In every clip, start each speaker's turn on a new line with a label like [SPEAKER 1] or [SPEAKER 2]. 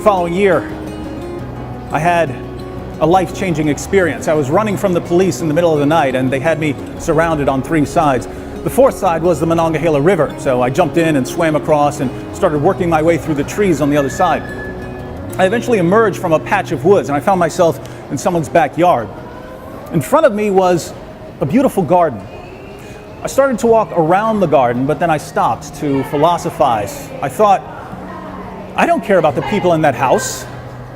[SPEAKER 1] following year, I had a life-changing experience. I was running from the police in the middle of the night, and they had me surrounded on 3 sides. The 4th side was the Monongahela River, so I jumped in and swam across and started working my way through the trees on the other side. I eventually emerged from a patch of woods, and I found myself in someone's backyard. In front of me was a beautiful garden. I started to walk around the garden, but then I stopped to philosophize. I thought, I don't care about the people in that house,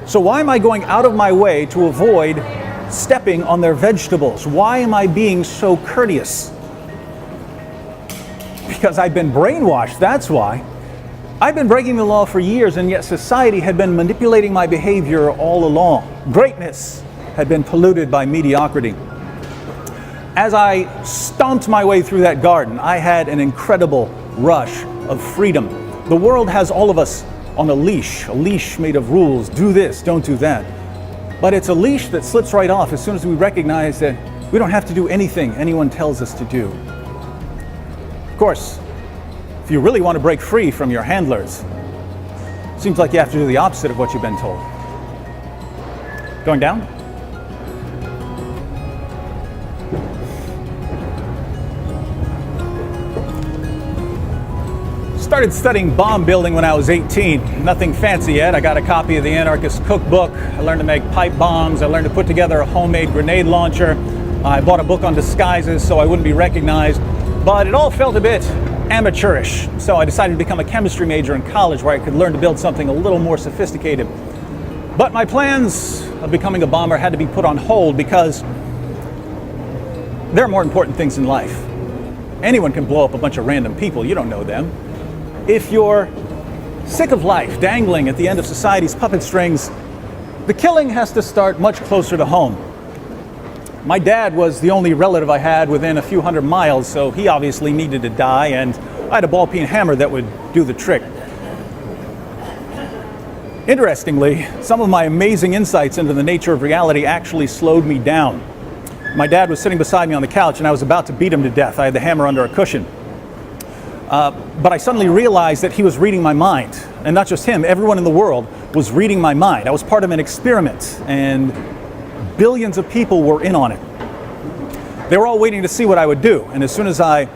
[SPEAKER 1] so why am I going out of my way to avoid stepping on their vegetables? Why am I being so courteous? Because I've been brainwashed, that's why. I've been breaking the law for years, and yet society had been manipulating my behavior all along. Greatness had been polluted by mediocrity. As I stomped my way through that garden, I had an incredible rush of freedom. The world has all of us on a leash made of rules. Do this, don't do that. But it's a leash that slips right off as soon as we recognize that we don't have to do anything anyone tells us to do. Of course, if you really want to break free from your handlers, it seems like you have to do the opposite of what you've been told. Going down? Started studying bomb building when I was 18. Nothing fancy yet. I got a copy of the Anarchist Cookbook. I learned to make pipe bombs. I learned to put together a homemade grenade launcher. I bought a book on disguises so I wouldn't be recognized. But it all felt a bit amateurish. So I decided to become a chemistry major in college where I could learn to build something a little more sophisticated. But my plans of becoming a bomber had to be put on hold because there are more important things in life. Anyone can blow up a bunch of random people. You don't know them. If you're sick of life dangling at the end of society's puppet strings, the killing has to start much closer to home. My dad was the only relative I had within a few hundred miles, so he obviously needed to die, and I had a ball-peen hammer that would do the trick. Interestingly, some of my amazing insights into the nature of reality actually slowed me down. My dad was sitting beside me on the couch, and I was about to beat him to death. I had the hammer under a cushion. But I suddenly realized that he was reading my mind. And not just him, everyone in the world was reading my mind. I was part of an experiment, and billions of people were in on it. They were all waiting to see what I would do. And as soon as I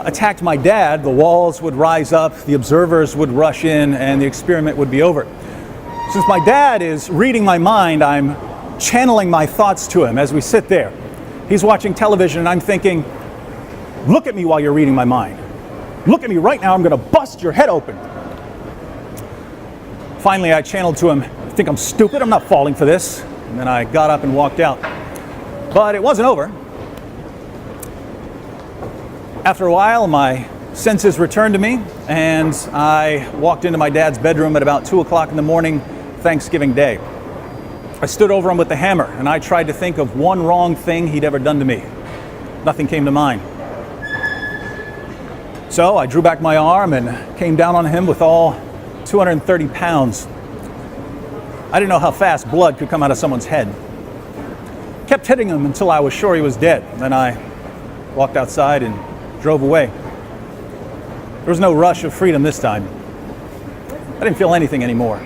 [SPEAKER 1] attacked my dad, the walls would rise up, the observers would rush in, and the experiment would be over. Since my dad is reading my mind, I'm channeling my thoughts to him as we sit there. He's watching television, and I'm thinking, look at me while you're reading my mind. Look at me right now, I'm gonna bust your head open. Finally, I channeled to him, I think I'm stupid, I'm not falling for this. And then I got up and walked out. But it wasn't over. After a while, my senses returned to me, and I walked into my dad's bedroom at about 2 o'clock in the morning, Thanksgiving Day. I stood over him with the hammer, and I tried to think of one wrong thing he'd ever done to me. Nothing came to mind. So I drew back my arm and came down on him with all 230 pounds. I didn't know how fast blood could come out of someone's head. Kept hitting him until I was sure he was dead. Then I walked outside and drove away. There was no rush of freedom this time. I didn't feel anything anymore.